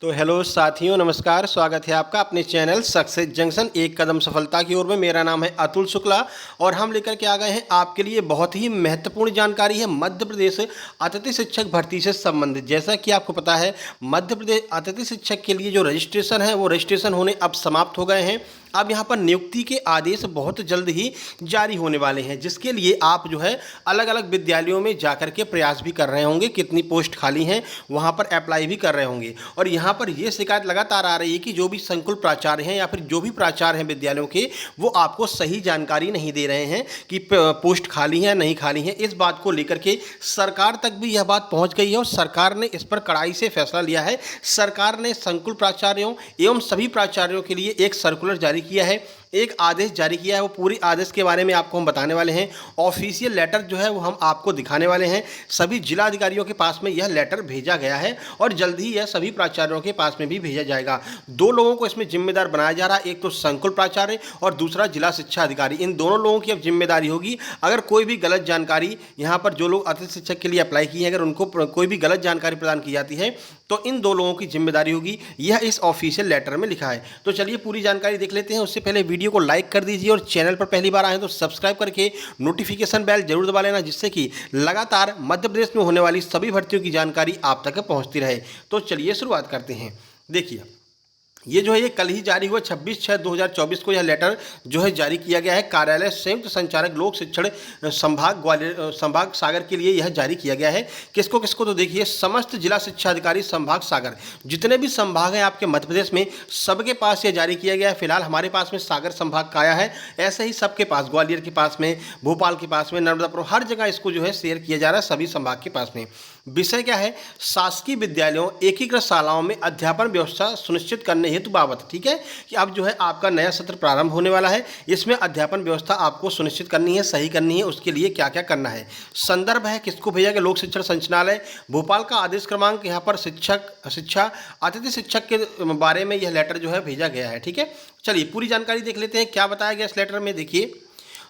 तो हेलो साथियों, नमस्कार। स्वागत है आपका अपने चैनल सक्सेस जंक्शन एक कदम सफलता की ओर में। मेरा नाम है अतुल शुक्ला और हम लेकर के आ गए हैं आपके लिए बहुत ही महत्वपूर्ण जानकारी है मध्य प्रदेश अतिथि शिक्षक भर्ती से संबंधित। जैसा कि आपको पता है, मध्य प्रदेश अतिथि शिक्षक के लिए जो रजिस्ट्रेशन है वो रजिस्ट्रेशन होने अब समाप्त हो गए हैं। अब यहाँ पर नियुक्ति के आदेश बहुत जल्द ही जारी होने वाले हैं, जिसके लिए आप जो है अलग अलग विद्यालयों में जाकर के प्रयास भी कर रहे होंगे। कितनी पोस्ट खाली हैं वहाँ पर अप्लाई भी कर रहे होंगे। और यहाँ पर ये शिकायत लगातार आ रही है कि जो भी संकुल प्राचार्य हैं या फिर जो भी प्राचार्य हैं विद्यालयों के, वो आपको सही जानकारी नहीं दे रहे हैं कि पोस्ट खाली है नहीं खाली है। इस बात को लेकर के सरकार तक भी यह बात पहुँच गई है और सरकार ने इस पर कड़ाई से फैसला लिया है। सरकार ने संकुल प्राचार्यों एवं सभी प्राचार्यों के लिए एक सर्कुलर जारी किया है, एक आदेश जारी किया है। वो पूरी आदेश के बारे में आपको हम बताने वाले हैं। ऑफिशियल लेटर जो है वो हम आपको दिखाने वाले हैं। सभी जिला अधिकारियों के पास में यह लेटर भेजा गया है और जल्द ही यह सभी प्राचार्यों के पास में भी भेजा जाएगा। दो लोगों को इसमें जिम्मेदार बनाया जा रहा है, एक तो संकुल प्राचार्य और दूसरा जिला शिक्षा अधिकारी। इन दोनों लोगों की अब जिम्मेदारी होगी। अगर कोई भी गलत जानकारी यहाँ पर जो लोग अतिथि शिक्षक के लिए अप्लाई किए हैं, अगर उनको कोई भी गलत जानकारी प्रदान की जाती है तो इन दो लोगों की जिम्मेदारी होगी। यह इस ऑफिशियल लेटर में लिखा है। तो चलिए पूरी जानकारी देख लेते हैं। उससे पहले वीडियो को लाइक कर दीजिए और चैनल पर पहली बार आए तो सब्सक्राइब करके नोटिफिकेशन बेल जरूर दबा लेना, जिससे कि लगातार मध्य प्रदेश में होने वाली सभी भर्तियों की जानकारी आप तक पहुंचती रहे। तो चलिए शुरुआत करते हैं। देखिए, ये जो है ये कल ही जारी हुआ 26/6/2024 को यह लेटर जो है जारी किया गया है। कार्यालय संयुक्त संचालक लोक शिक्षण संभाग ग्वालियर संभाग सागर के लिए यह जारी किया गया है। किसको किसको? तो देखिए, समस्त जिला शिक्षा अधिकारी संभाग सागर, जितने भी संभाग हैं आपके मध्य प्रदेश में, सबके पास यह जारी किया गया है। फिलहाल हमारे पास में सागर संभाग का आया है, ऐसे ही सबके पास, ग्वालियर के पास में, भोपाल के पास में, नर्मदापुर, हर जगह इसको जो है शेयर किया जा रहा है सभी संभाग के पास में। विषय क्या है? शासकीय विद्यालयों एकीकृत शालाओं में अध्यापन व्यवस्था सुनिश्चित करने हेतु बाबत। ठीक है कि अब जो है आपका नया सत्र प्रारंभ होने वाला है, इसमें अध्यापन व्यवस्था आपको सुनिश्चित करनी है, सही करनी है। उसके लिए क्या क्या करना है? संदर्भ है, किसको भेजा गया? लोक शिक्षण संचालनालय भोपाल का आदेश क्रमांक, यहाँ पर शिक्षा अतिथि शिक्षक के बारे में यह लेटर जो है भेजा गया है। ठीक है, चलिए पूरी जानकारी देख लेते हैं क्या बताया गया इस लेटर में। देखिए,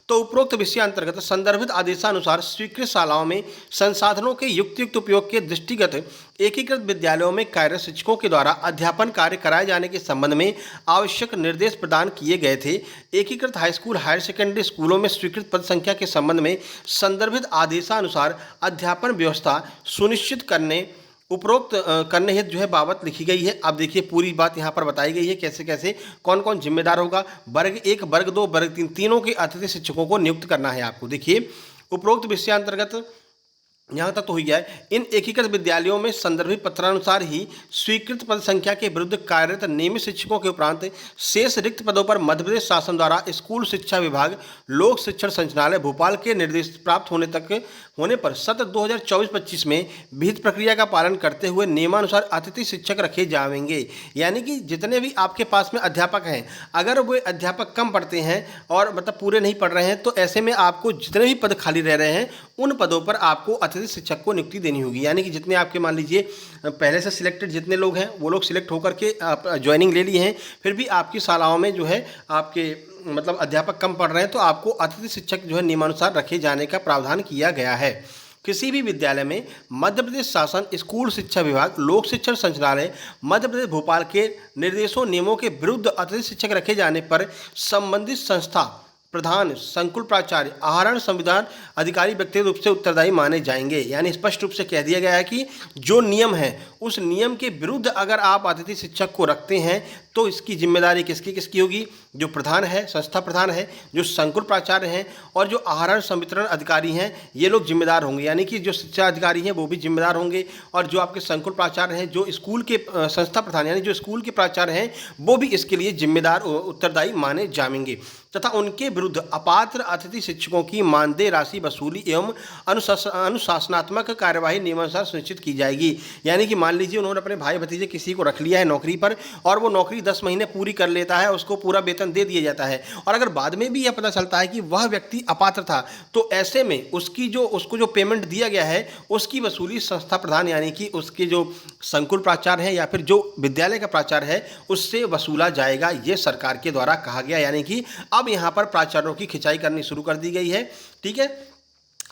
तो उपरोक्त विषय अंतर्गत संदर्भित आदेशानुसार स्वीकृत शालाओं में संसाधनों के युक्त उपयोग के दृष्टिगत एकीकृत विद्यालयों में कार्यरत शिक्षकों के द्वारा अध्यापन कार्य कराए जाने के संबंध में आवश्यक निर्देश प्रदान किए गए थे। एकीकृत हाई स्कूल हायर सेकेंडरी स्कूलों में स्वीकृत पद संख्या के संबंध में संदर्भित आदेशानुसार अध्यापन व्यवस्था सुनिश्चित करने उपरोक्त करने हेतु जो है बाबत लिखी गई है। अब देखिए पूरी बात यहाँ पर बताई गई है, कैसे कैसे कौन कौन जिम्मेदार होगा। वर्ग 1, वर्ग 2, वर्ग 3 तीनों के अतिथि शिक्षकों को नियुक्त करना है आपको। देखिए, उपरोक्त विषयांतर्गत यहाँ तक तो हो गया है। इन एकीकृत विद्यालयों में संदर्भित पत्रानुसार ही स्वीकृत पद संख्या के विरुद्ध कार्यरत नियमित शिक्षकों के उपरांत शेष रिक्त पदों पर मध्य प्रदेश शासन द्वारा स्कूल शिक्षा विभाग लोक शिक्षण संचालनालय भोपाल के निर्देश प्राप्त होने पर सत्र 2024-25 में विहित प्रक्रिया का पालन करते हुए नियमानुसार अतिथि शिक्षक रखे जाएंगे। यानी कि जितने भी आपके पास में अध्यापक हैं, अगर वे अध्यापक कम पढ़ते हैं और मतलब पूरे नहीं पढ़ रहे हैं, तो ऐसे में आपको जितने भी पद खाली रह रहे हैं उन पदों पर आपको अतिथि शिक्षक को नियुक्ति देनी होगी। यानी कि जितने आपके मान लीजिए पहले से सिलेक्टेड जितने लोग हैं वो लोग सिलेक्ट होकर के आप ज्वाइनिंग ले लिए हैं, फिर भी आपकी शालाओं में जो है आपके मतलब अध्यापक कम पढ़ रहे हैं, तो आपको अतिथि शिक्षक जो है नियमानुसार रखे जाने का प्रावधान किया गया है। किसी भी विद्यालय में मध्य प्रदेश शासन स्कूल शिक्षा विभाग लोक शिक्षण संचालनालय मध्य प्रदेश भोपाल के निर्देशों नियमों के विरुद्ध अतिथि शिक्षक रखे जाने पर संबंधित संस्था प्रधान संकुल प्राचार्य आहरण संविधान अधिकारी व्यक्तिगत रूप से उत्तरदायी माने जाएंगे। यानी स्पष्ट रूप से कह दिया गया है कि जो नियम है उस नियम के विरुद्ध अगर आप अतिथि शिक्षक को रखते हैं तो इसकी जिम्मेदारी किसकी किसकी होगी? जो प्रधान है, संस्था प्रधान है, जो संकुल प्राचार्य हैं और जो आहरण संवितरण अधिकारी हैं, ये लोग जिम्मेदार होंगे। यानी कि जो शिक्षा अधिकारी हैं वो भी जिम्मेदार होंगे और जो आपके संकुल प्राचार्य हैं, जो स्कूल के संस्था प्रधान यानी जो स्कूल के प्राचार्य हैं, वो भी इसके लिए जिम्मेदार उत्तरदायी माने जाएंगे। तथा उनके विरुद्ध अपात्र अतिथि शिक्षकों की मानदेय राशि वसूली एवं अनुशासनात्मक कार्यवाही नियमानुसार सुनिश्चित की जाएगी। यानी कि मान लीजिए उन्होंने अपने भाई भतीजे किसी को रख लिया है नौकरी पर और वो नौकरी 10 महीने पूरी कर लेता है, उसको पूरा वेतन दे दिया जाता है, और अगर बाद में भी यह पता चलता है कि वह व्यक्ति अपात्र था, तो ऐसे में उसको जो पेमेंट दिया गया है उसकी वसूली संस्था प्रधान यानी कि उसके जो संकुल प्राचार्य है या फिर जो विद्यालय का प्राचार्य है उससे वसूला जाएगा। ये सरकार के द्वारा कहा गया। यानी कि अब यहाँ पर प्राचार्यों की खिंचाई करनी शुरू कर दी गई है। ठीक है,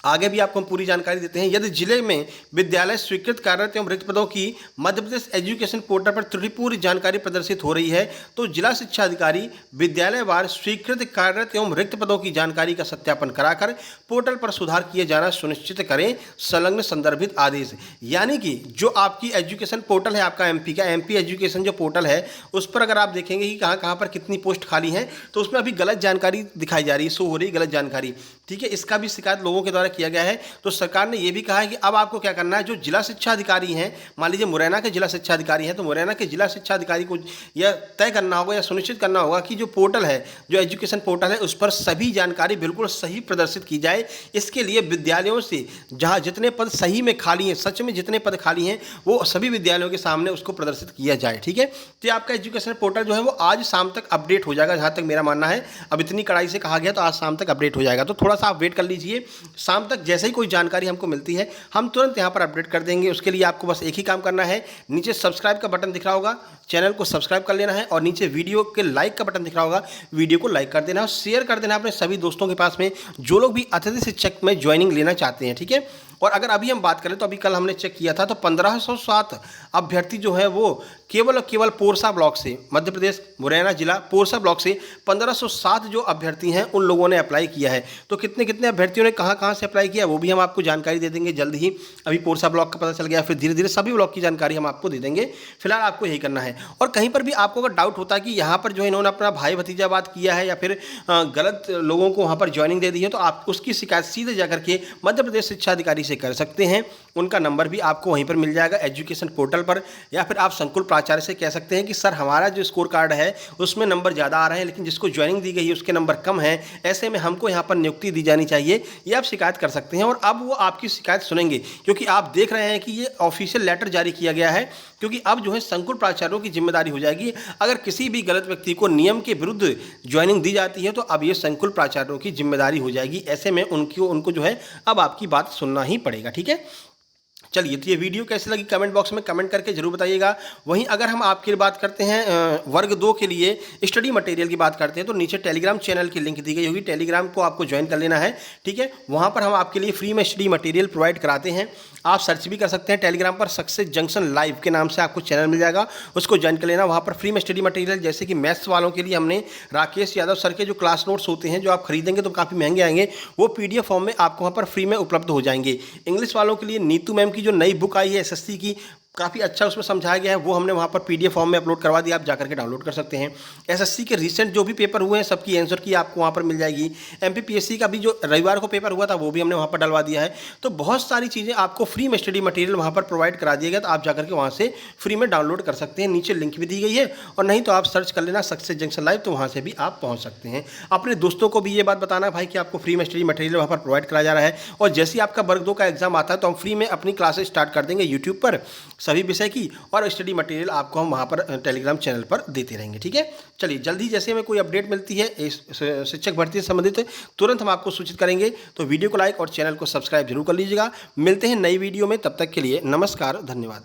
आगे भी आपको हम पूरी जानकारी देते हैं। यदि जिले में विद्यालय स्वीकृत कार्यरत एवं रिक्त पदों की मध्य प्रदेश एजुकेशन पोर्टल पर त्रुटिपूर्ण जानकारी प्रदर्शित हो रही है तो जिला शिक्षा अधिकारी विद्यालयवार स्वीकृत कार्यरत एवं रिक्त पदों की जानकारी का सत्यापन कराकर पोर्टल पर सुधार किए जाना सुनिश्चित करें। संलग्न संदर्भित आदेश, यानी कि जो आपकी एजुकेशन पोर्टल है, आपका एमपी का एमपी एजुकेशन जो पोर्टल है, उस पर अगर आप देखेंगे कि कहाँ कहाँ पर कितनी पोस्ट खाली हैं, तो उसमें अभी गलत जानकारी दिखाई जा रही है, शो हो रही है गलत जानकारी। ठीक है, इसका भी शिकायत लोगों के द्वारा किया गया है। तो सरकार ने यह भी कहा है कि अब आपको क्या करना है, जो जिला शिक्षा अधिकारी हैं, मान लीजिए मुरैना के जिला शिक्षा अधिकारी हैं, तो मुरैना के जिला शिक्षा अधिकारी को यह तय करना होगा या सुनिश्चित करना होगा कि जो पोर्टल है, जो एजुकेशन पोर्टल है, उस पर सभी जानकारी बिल्कुल सही प्रदर्शित की जाए। इसके लिए विद्यालयों से जहां जितने पद सही में खाली हैं, सच में जितने पद खाली हैं, वो सभी विद्यालयों के सामने उसको प्रदर्शित किया जाए। ठीक है, तो आपका एजुकेशन पोर्टल जो है वो आज शाम तक अपडेट हो जाएगा, जहां तक मेरा मानना है। अब इतनी कड़ाई से कहा गया तो आज शाम तक अपडेट हो जाएगा, तो थोड़ा सा आप वेट कर लीजिए। शाम तक जैसे ही कोई जानकारी हमको मिलती है हम तुरंत यहाँ पर अपडेट कर देंगे। उसके लिए आपको बस एक ही काम करना है, नीचे सब्सक्राइब का बटन दिख रहा होगा, चैनल को सब्सक्राइब कर लेना है, और नीचे वीडियो के लाइक का बटन दिख रहा होगा, वीडियो को लाइक कर देना है और शेयर कर देना अपने सभी दोस्तों के पास में जो लोग भी अतिथि शिक्षक में ज्वाइनिंग लेना चाहते हैं। ठीक है, और अगर अभी हम बात करें तो अभी कल हमने चेक किया था तो 1507 अभ्यर्थी जो है वो केवल और केवल पोरसा ब्लॉक से, मध्य प्रदेश मुरैना जिला पोरसा ब्लॉक से 1507 जो अभ्यर्थी हैं उन लोगों ने अप्लाई किया है। तो कितने कितने अभ्यर्थियों ने कहाँ कहाँ से अप्लाई किया वो भी हम आपको जानकारी दे देंगे जल्द ही। अभी पोरसा ब्लॉक का पता चल गया, फिर धीरे धीरे सभी ब्लॉक की जानकारी हम आपको दे देंगे। फिलहाल आपको यही करना है। और कहीं पर भी आपको अगर डाउट होता है कि यहाँ पर जो इन्होंने अपना भाई भतीजावाद किया है या फिर गलत लोगों को वहाँ पर ज्वाइनिंग दे दी है, तो आप उसकी शिकायत सीधे जाकर के मध्य प्रदेश शिक्षा अधिकारी से कर सकते हैं। उनका नंबर भी आपको वहीं पर मिल जाएगा एजुकेशन पोर्टल पर, या फिर आप संकुल प्राचार्य से कह सकते हैं कि सर हमारा जो स्कोर कार्ड है उसमें नंबर ज़्यादा आ रहे हैं लेकिन जिसको ज्वाइनिंग दी गई है उसके नंबर कम है, ऐसे में हमको यहाँ पर नियुक्ति दी जानी चाहिए। ये आप शिकायत कर सकते हैं और अब वो आपकी शिकायत सुनेंगे, क्योंकि आप देख रहे हैं कि ये ऑफिशियल लेटर जारी किया गया है। क्योंकि अब जो है संकुल प्राचार्यों की जिम्मेदारी हो जाएगी, अगर किसी भी गलत व्यक्ति को नियम के विरुद्ध ज्वाइनिंग दी जाती है तो अब ये संकुल प्राचार्यों की जिम्मेदारी हो जाएगी। ऐसे में उनको जो है अब आपकी बात सुनना ही पड़ेगा। ठीक है, चलिए, तो ये वीडियो कैसी लगी कमेंट बॉक्स में कमेंट करके जरूर बताइएगा। वहीं अगर हम आपकी बात करते हैं वर्ग 2 के लिए स्टडी मटेरियल की बात करते हैं तो नीचे टेलीग्राम चैनल की लिंक दी गई होगी, टेलीग्राम को आपको ज्वाइन कर लेना है। ठीक है, वहाँ पर हम आपके लिए फ्री में स्टडी मटेरियल प्रोवाइड कराते हैं। आप सर्च भी कर सकते हैं टेलीग्राम पर, सक्सेस जंक्शन लाइव के नाम से आपको चैनल मिल जाएगा, उसको ज्वाइन कर लेना। वहाँ पर फ्री में स्टडी मटेरियल जैसे कि मैथ्स वालों के लिए हमने राकेश यादव सर के जो क्लास नोट्स होते हैं जो आप खरीदेंगे तो काफ़ी महंगे आएंगे, वो PDF फॉर्म में आपको वहाँ पर फ्री में उपलब्ध हो जाएंगे। इंग्लिश वालों के लिए नीतू मैम की जो नई बुक आई है SSC की, काफ़ी अच्छा उसमें समझाया गया है, वो हमने वहाँ पर PDF फॉर्म में अपलोड करवा दिया, आप जाकर के डाउनलोड कर सकते हैं। SSC के रिसेंट जो भी पेपर हुए हैं सबकी आंसर की आपको वहाँ पर मिल जाएगी। MPPSC का भी जो रविवार को पेपर हुआ था वो भी हमने वहाँ पर डलवा दिया है। तो बहुत सारी चीज़ें आपको फ्री में स्टडी मटेरियल वहाँ पर प्रोवाइड करा दिया गया, तो आप जाकर के वहाँ से फ्री में डाउनलोड कर सकते हैं। नीचे लिंक भी दी गई है, और नहीं तो आप सर्च कर लेना सक्सेस जंक्शन लाइव, तो वहाँ से भी आप पहुँच सकते हैं। अपने दोस्तों को भी ये बात बताना भाई कि आपको फ्री में स्टडी मटेरियल वहाँ पर प्रोवाइड कराया जा रहा है। और जैसे ही आपका वर्ग 2 का एग्जाम आता है तो हम फ्री में अपनी क्लासेस स्टार्ट कर देंगे यूट्यूब पर सभी विषय की, और स्टडी मटेरियल आपको हम वहाँ पर टेलीग्राम चैनल पर देते रहेंगे। ठीक है, चलिए, जल्दी जैसे हमें कोई अपडेट मिलती है इस शिक्षक भर्ती से संबंधित तुरंत हम आपको सूचित करेंगे। तो वीडियो को लाइक और चैनल को सब्सक्राइब जरूर कर लीजिएगा। मिलते हैं नई वीडियो में, तब तक के लिए नमस्कार, धन्यवाद।